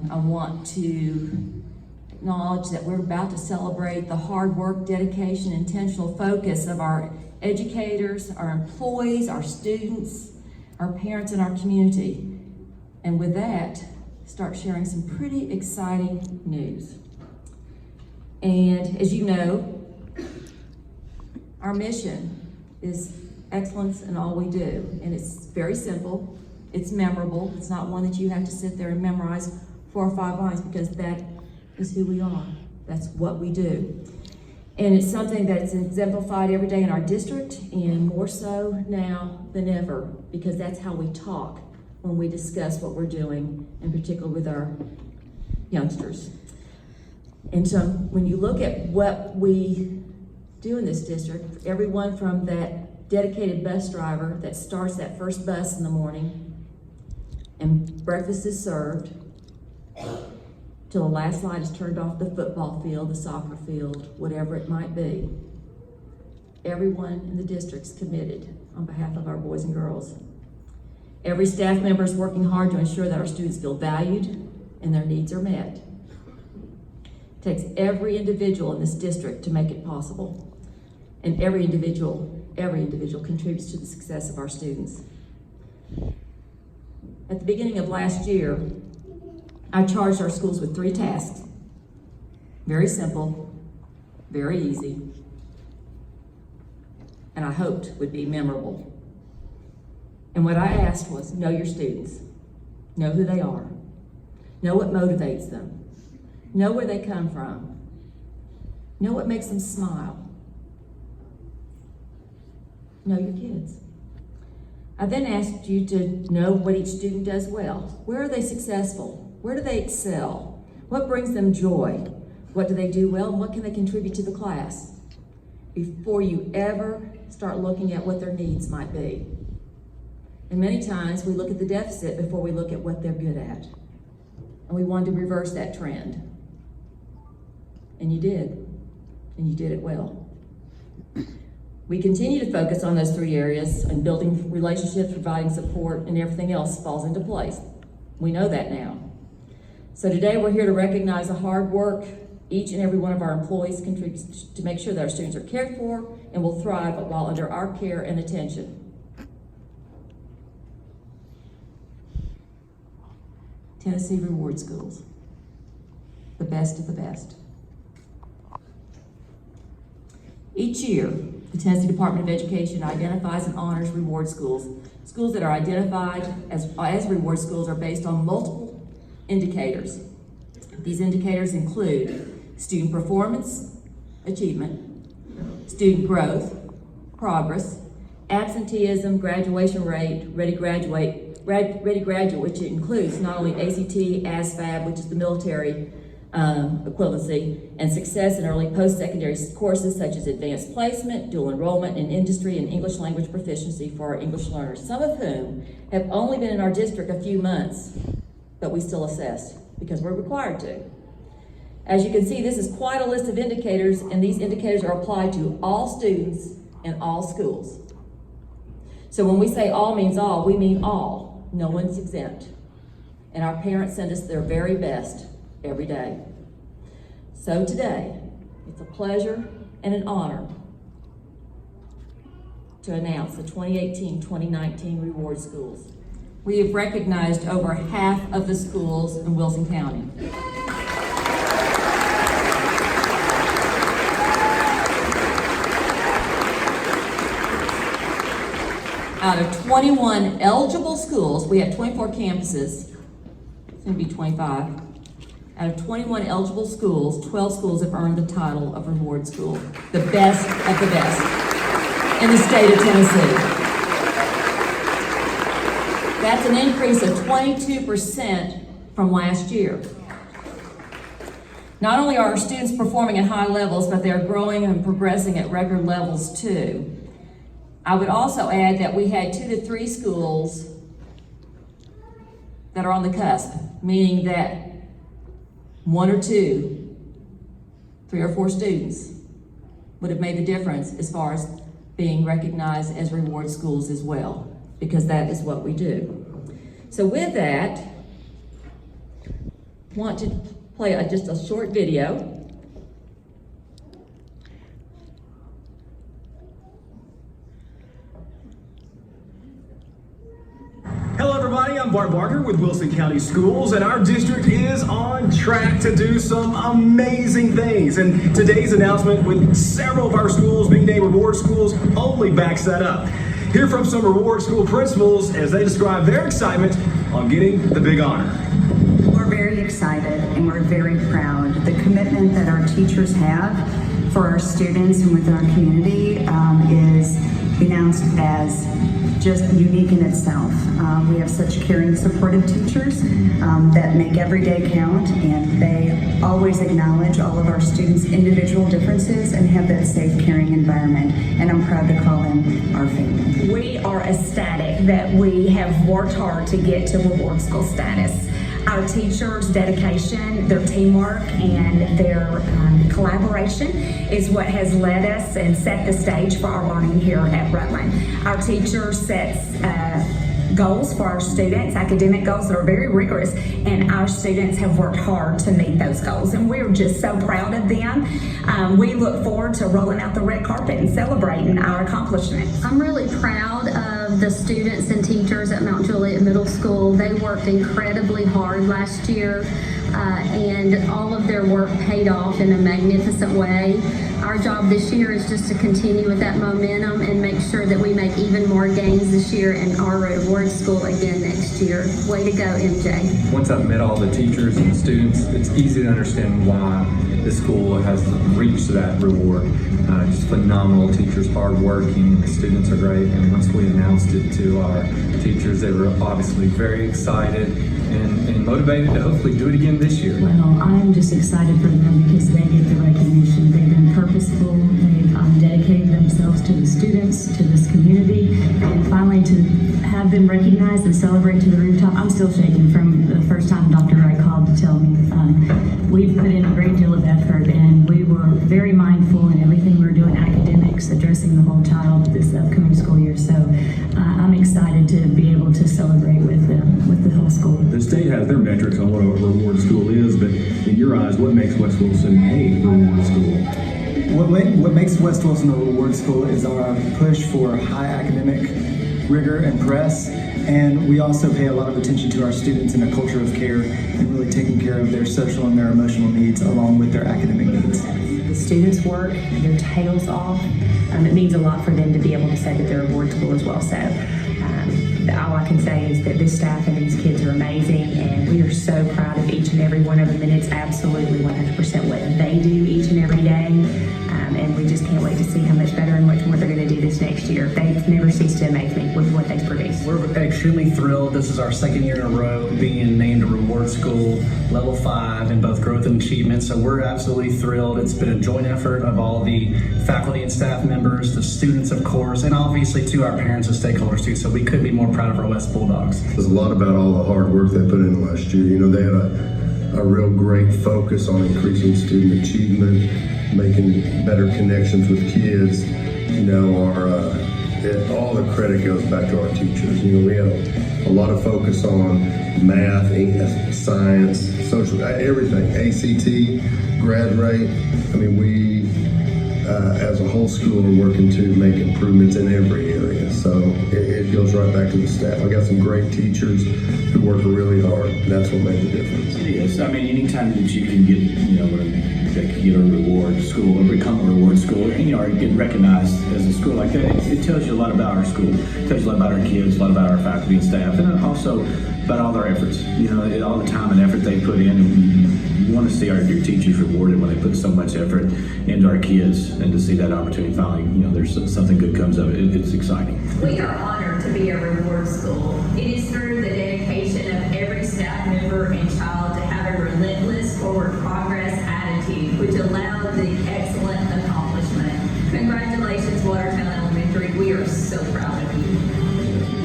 I want to acknowledge that we're about to celebrate the hard work, dedication, intentional focus of our educators, our employees, our students, our parents, and our community. And with that, start sharing some pretty exciting news. And as you know, our mission is excellence in all we do. And it's very simple, it's memorable. It's not one that you have to sit there and memorize 4 or 5 lines, because that is who we are. That's what we do. And it's something that's exemplified every day in our district, and more so now than ever, because that's how we talk when we discuss what we're doing, in particular with our youngsters. And so when you look at what we do in this district, everyone from that dedicated bus driver that starts that first bus in the morning and breakfast is served, till the last light is turned off the football field, the soccer field, whatever it might be. Everyone in the district's committed on behalf of our boys and girls. Every staff member is working hard to ensure that our students feel valued and their needs are met. It takes every individual in this district to make it possible. And every individual contributes to the success of our students. At the beginning of last year, I charged our schools with 3 tasks. Very simple, very easy, and I hoped would be memorable. And what I asked was, know your students, know who they are, know what motivates them, know where they come from, know what makes them smile, know your kids. I then asked you to know what each student does well. Where are they successful? Where do they excel? What brings them joy? What do they do well, and what can they contribute to the class? Before you ever start looking at what their needs might be. And many times we look at the deficit before we look at what they're good at. And we wanted to reverse that trend. And you did. And you did it well. We continue to focus on those 3 areas, and building relationships, providing support, and everything else falls into place. We know that now. So today we're here to recognize the hard work each and every one of our employees contributes to make sure that our students are cared for and will thrive while under our care and attention. Tennessee Reward Schools, the best of the best. Each year, the Tennessee Department of Education identifies and honors reward schools. Schools that are identified as reward schools are based on multiple indicators. These indicators include student performance, achievement, student growth, progress, absenteeism, graduation rate, ready graduate, which includes not only ACT, ASVAB, which is the military equivalency, and success in early post-secondary courses such as advanced placement, dual enrollment in industry, and English language proficiency for our English learners, some of whom have only been in our district a few months, but we still assess because we're required to. As you can see, this is quite a list of indicators, and these indicators are applied to all students in all schools. So when we say all means all, we mean all. No one's exempt. And our parents send us their very best every day. So today, it's a pleasure and an honor to announce the 2018-2019 Reward Schools. We have recognized over half of the schools in Wilson County. Out of 21 eligible schools, we have 24 campuses, it's going to be 25. Out of 21 eligible schools, 12 schools have earned the title of Reward School, the best of the best in the state of Tennessee. That's an increase of 22% from last year. Not only are our students performing at high levels, but they're growing and progressing at record levels too. I would also add that we had 2 to 3 schools that are on the cusp, meaning that 1 or 2, 3 or 4 students would have made the difference as far as being recognized as reward schools as well, because that is what we do. So with that, want to play just a short video. Hello everybody, I'm Bart Barker with Wilson County Schools, and our district is on track to do some amazing things. And today's announcement with several of our schools being named Reward Schools only backs that up. Hear from some Reward School principals as they describe their excitement on getting the big honor. We're very excited and we're very proud. The commitment that our teachers have for our students and with our community is announced as just unique in itself. We have such caring, supportive teachers that make every day count, and they always acknowledge all of our students' individual differences and have that safe, caring environment. And I'm proud to call them our family. We are ecstatic that we have worked hard to get to Reward School status. Our teachers' dedication, their teamwork, and their collaboration is what has led us and set the stage for our learning here at Rutland. Our teachers set goals for our students, academic goals that are very rigorous, and our students have worked hard to meet those goals, and we're just so proud of them. We look forward to rolling out the red carpet and celebrating our accomplishments. I'm really proud of the students and teachers at Mount Juliet Middle School. They worked incredibly hard last year, and all of their work paid off in a magnificent way. Our job this year is just to continue with that momentum and make sure that we make even more gains this year in our Reward School again next year. Way to go, MJ. Once I've met all the teachers and the students, it's easy to understand why this school has reached that reward. Just phenomenal teachers, hardworking, the students are great, and once we announced it to our teachers, they were obviously very excited and motivated to hopefully do it again this year. Well, I'm just excited for them because they get the recognition. They've been purposeful, they've dedicated themselves to the students, to this community, and finally to have them recognized and celebrate to the rooftop. I'm still shaking from the first time Dr. Wright called to tell me. We've put in a great deal of effort, and we were very mindful in everything we were doing, academics, addressing the whole child this upcoming school year. So I'm excited to be able to celebrate with the whole school. The state has their metrics on what a reward school is, but in your eyes, what makes West Wilson a reward school? What makes West Wilson a reward school is our push for high academic rigor and press, and we also pay a lot of attention to our students in a culture of care and really taking care of their social and their emotional needs along with their academic needs. The students work their tails off. It means a lot for them to be able to say that they're a reward school as well. So all I can say is that this staff and these kids are amazing, and we are so proud of each and every one of them, and it's absolutely 100% what they do each and every day, and we just can't wait to see how much better and much more they're going to do this next year. They've never ceased to amaze me with what they've produced. We're extremely thrilled. This is our second year in a row being named a Reward School Level 5 in both growth and achievement, so we're absolutely thrilled. It's been a joint effort of all the faculty and staff members, the students of course, and obviously to our parents and stakeholders too, so we couldn't be more proud of our West Bulldogs. There's a lot about all the hard work they put in last year. You know, they had a real great focus on increasing student achievement, making better connections with kids. You know, all the credit goes back to our teachers. You know, we had a lot of focus on math, English, science, social, everything, ACT, grad rate. I mean, we, as a whole school, are working to make improvements in every area. So it goes right back to the staff. I got some great teachers who work really hard. That's what made the difference. Yes, I mean, anytime that you can get, you know, they can get a reward school or become a reward school, and, you know, or get recognized as a school like that, it tells you a lot about our school. It tells you a lot about our kids, a lot about our faculty and staff, and also about all their efforts. You know, all the time and effort they put in. And you want to see your teachers rewarded when they put so much effort into our kids, and to see that opportunity finally, you know, there's something good comes of it. It's exciting. We are honored to be a reward school. It is through the dedication of every staff member and child to have a relentless forward progress attitude, which allowed the excellent accomplishment. Congratulations, Watertown Elementary. We are so proud of you.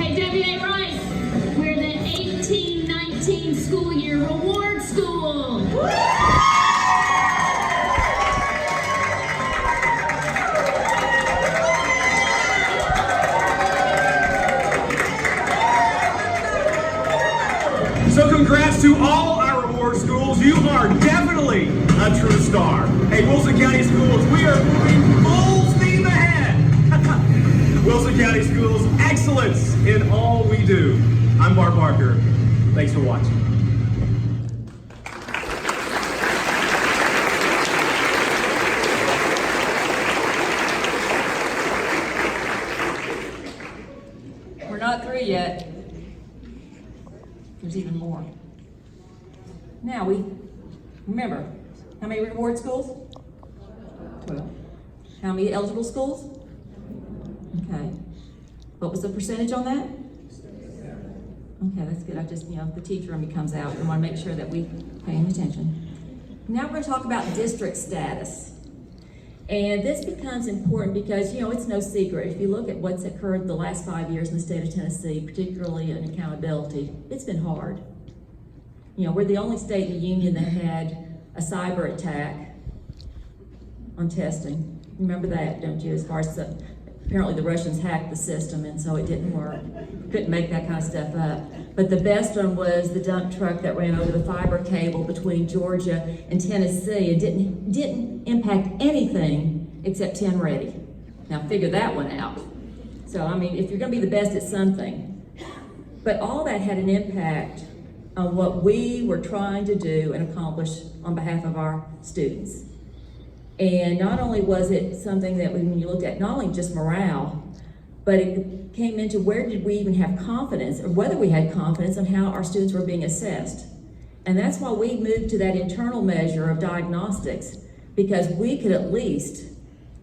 Hey, W.A. Rice, we're the 18-19 school year reward school. So congrats to all our reward schools. you are definitely a true star. Hey, Wilson County Schools, we are moving full steam ahead. Wilson County Schools, excellence in all we do. I'm Bart Barker. Thanks for watching. We're not through yet. There's even more. Now remember, how many reward schools? 12. How many eligible schools? Okay. What was the percentage on that? Okay, that's good. The teacher in me comes out. We want to make sure that we're paying attention. Now we're going to talk about district status. And this becomes important because, it's no secret. If you look at what's occurred the last 5 years in the state of Tennessee, particularly in accountability, it's been hard. We're the only state in the union that had a cyber attack on testing. Remember that, don't you? As far as apparently the Russians hacked the system, and so it didn't work. Couldn't make that kind of stuff up. But the best one was the dump truck that ran over the fiber cable between Georgia and Tennessee and didn't impact anything except 10 ready. Now figure that one out. So if you're going to be the best at something, but all that had an impact on what we were trying to do and accomplish on behalf of our students. And not only was it something that when you looked at not only just morale, but it came into where did we even have confidence, or whether we had confidence on how our students were being assessed. And that's why we moved to that internal measure of diagnostics, because we could at least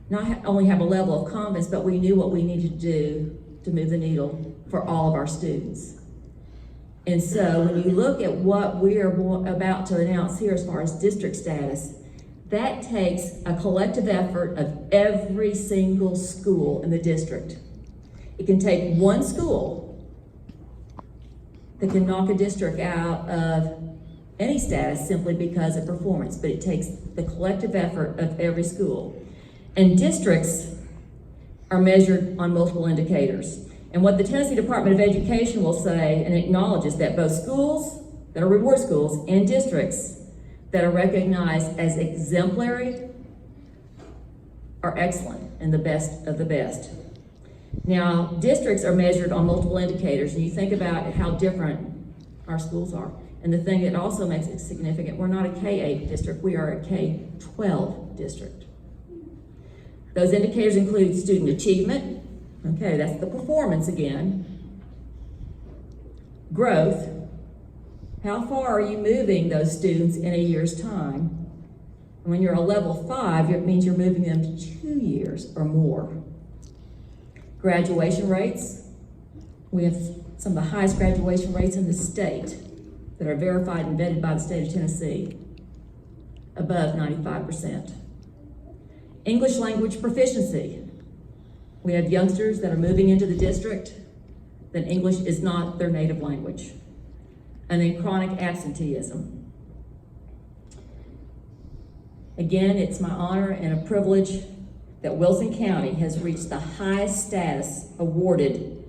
not only have a level of confidence, but we knew what we needed to do to move the needle for all of our students. And so when you look at what we're about to announce here as far as district status, that takes a collective effort of every single school in the district. It can take one school that can knock a district out of any status simply because of performance, but it takes the collective effort of every school. And districts are measured on multiple indicators. And what the Tennessee Department of Education will say and acknowledges that both schools that are reward schools and districts that are recognized as exemplary are excellent and the best of the best. Now, districts are measured on multiple indicators, and you think about how different our schools are. And the thing that also makes it significant, we're not a K-8 district, we are a K-12 district. Those indicators include student achievement, okay, that's the performance again. Growth, how far are you moving those students in a year's time? And when you're a level 5, it means you're moving them to 2 years or more. Graduation rates, we have some of the highest graduation rates in the state that are verified and vetted by the state of Tennessee, above 95%. English language proficiency, we have youngsters that are moving into the district that English is not their native language. And then chronic absenteeism. Again, it's my honor and a privilege that Wilson County has reached the highest status awarded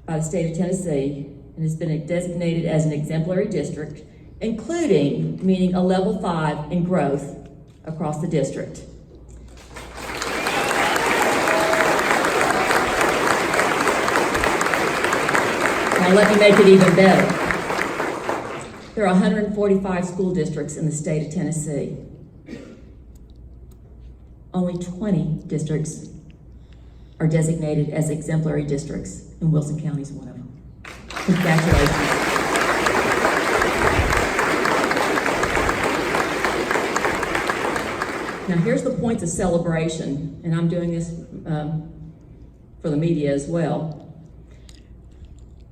by the state of Tennessee and has been designated as an exemplary district, including meaning a level 5 in growth across the district. Now let me make it even better. There are 145 school districts in the state of Tennessee. Only 20 districts are designated as exemplary districts, and Wilson County is one of them. Congratulations. Now here's the points of celebration, and I'm doing this for the media as well.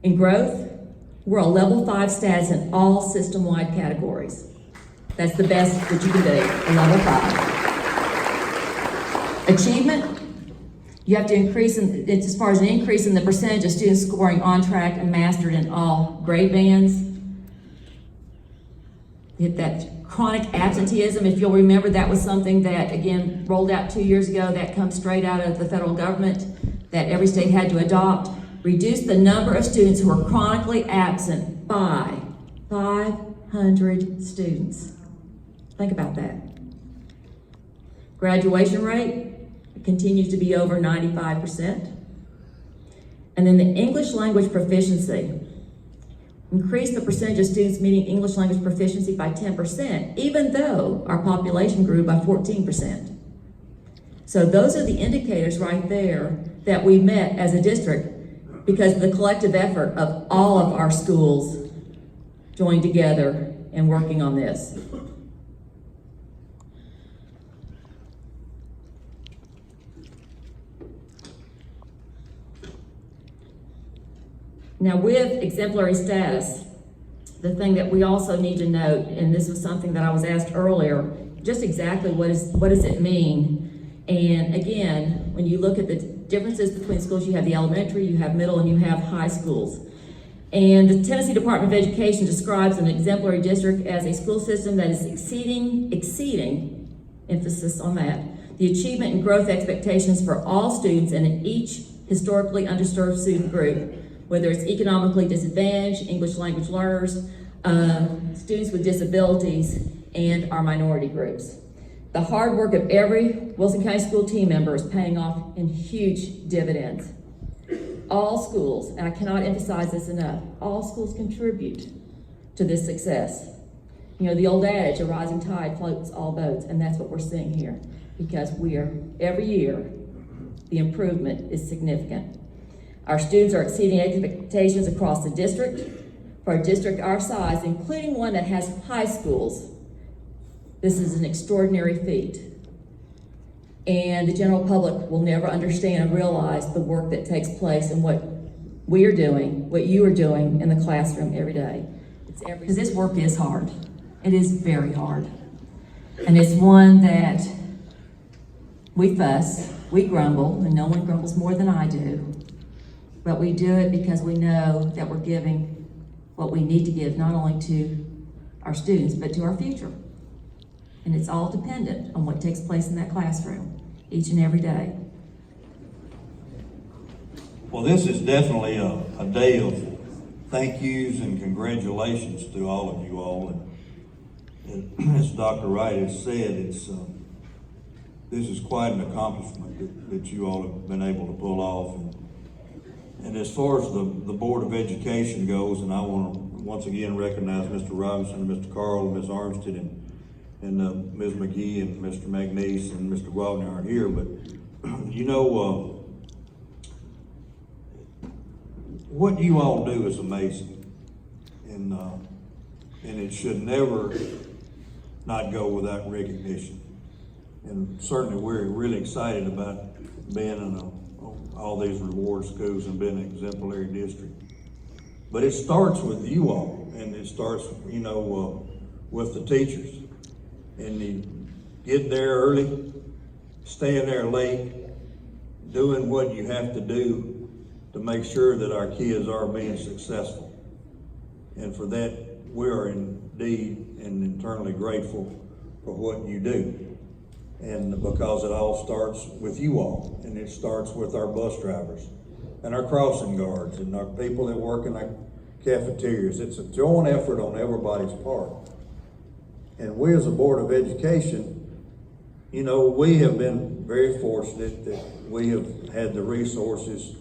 In growth, we're a level 5 status in all system-wide categories. That's the best that you can do, a level 5. Achievement, you have to increase, it's as far as an increase in the percentage of students scoring on track and mastered in all grade bands. You hit that chronic absenteeism. If you'll remember, that was something that, again, rolled out 2 years ago. That comes straight out of the federal government that every state had to adopt. Reduce the number of students who are chronically absent by 500%. 1,200 students. Think about that. Graduation rate continues to be over 95%. And then the English language proficiency. Increase the percentage of students meeting English language proficiency by 10%, even though our population grew by 14%. So those are the indicators right there that we met as a district because of the collective effort of all of our schools joined together and working on this. Now with exemplary status, the thing that we also need to note, and this was something that I was asked earlier, just exactly what does it mean? And again, when you look at the differences between schools, you have the elementary, you have middle, and you have high schools. And the Tennessee Department of Education describes an exemplary district as a school system that is exceeding, emphasis on that, the achievement and growth expectations for all students and in each historically underserved student group, whether it's economically disadvantaged, English language learners, students with disabilities, and our minority groups. The hard work of every Wilson County School team member is paying off in huge dividends. All schools, and I cannot emphasize this enough, all schools contribute to this success. You know, the old adage, a rising tide floats all boats, and that's what we're seeing here, because every year, the improvement is significant. Our students are exceeding expectations across the district. For a district our size, including one that has high schools, this is an extraordinary feat. And the general public will never understand and realize the work that takes place and what we are doing, what you are doing in the classroom every day. Because this work is hard. It is very hard. And it's one that we fuss, we grumble, and no one grumbles more than I do. But we do it because we know that we're giving what we need to give, not only to our students, but to our future. And it's all dependent on what takes place in that classroom each and every day. Well, this is definitely a day of thank yous and congratulations to all of you all. And as Dr. Wright has said, this is quite an accomplishment that you all have been able to pull off. And as far as the Board of Education goes, and I want to once again recognize Mr. Robinson, Mr. Carl, Ms. Armstead, and Ms. McGee, and Mr. McNeese, and Mr. Wagner are here. But you know, what you all do is amazing, and it should never not go without recognition. And certainly, we're really excited about being in all these reward schools and being an exemplary district. But it starts with you all, and it starts, you know, with the teachers. And you get there early, staying there late, doing what you have to do to make sure that our kids are being successful. And for that, we are indeed and internally grateful for what you do. And because it all starts with you all, and it starts with our bus drivers and our crossing guards and our people that work in our cafeterias. It's a joint effort on everybody's part. And we as a Board of Education, you know, we have been very fortunate that we have had the resources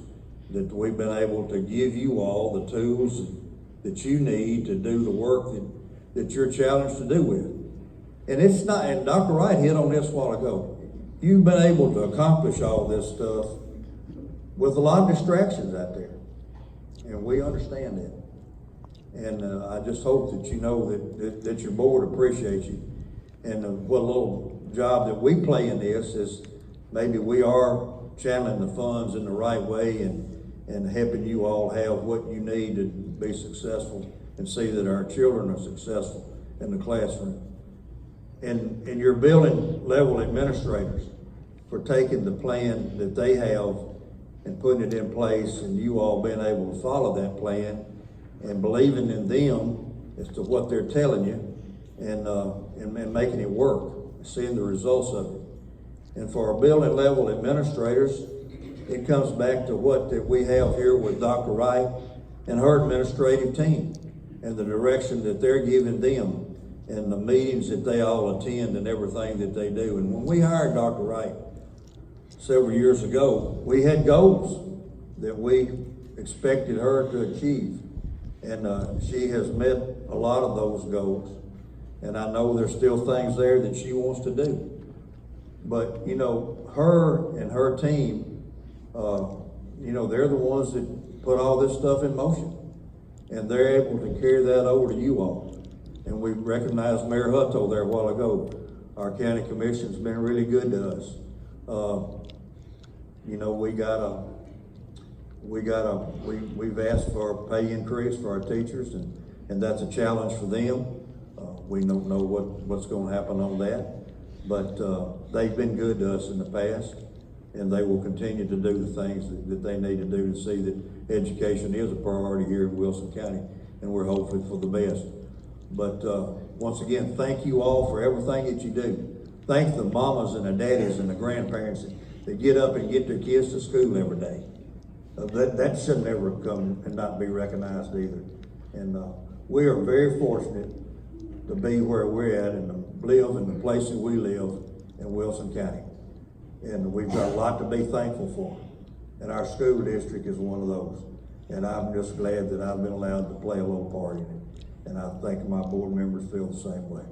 that we've been able to give you all the tools that you need to do the work that you're challenged to do with. And it's not, and Dr. Wright hit on this a while ago. You've been able to accomplish all this stuff with a lot of distractions out there. And we understand that. And I just hope that you know that your board appreciates you. And what little job that we play in this is maybe we are channeling the funds in the right way and helping you all have what you need to be successful and see that our children are successful in the classroom. And your building level administrators for taking the plan that they have and putting it in place, and you all being able to follow that plan and believing in them as to what they're telling you and making it work, seeing the results of it. And for our building level administrators, it comes back to what that we have here with Dr. Wright and her administrative team. and the direction that they're giving them and the meetings that they all attend and everything that they do. And when we hired Dr. Wright several years ago, we had goals that we expected her to achieve. And she has met a lot of those goals. And I know there's still things there that she wants to do. But, you know, her and her team, you know, they're the ones that put all this stuff in motion. And they're able to carry that over to you all. And we recognized Mayor Hutto there a while ago. Our county commission's been really good to us. You know, we've asked for a pay increase for our teachers, and that's a challenge for them. We don't know what's going to happen on that, but they've been good to us in the past, and they will continue to do the things that they need to do to see that education is a priority here in Wilson County, and we're hoping for the best. But once again, thank you all for everything that you do. Thank the mamas and the daddies and the grandparents that get up and get their kids to school every day. That should never come and not be recognized either. And we are very fortunate to be where we're at and to live in the place that we live in Wilson County. And we've got a lot to be thankful for. And our school district is one of those. And I'm just glad that I've been allowed to play a little part in it. And I think my board members feel the same way.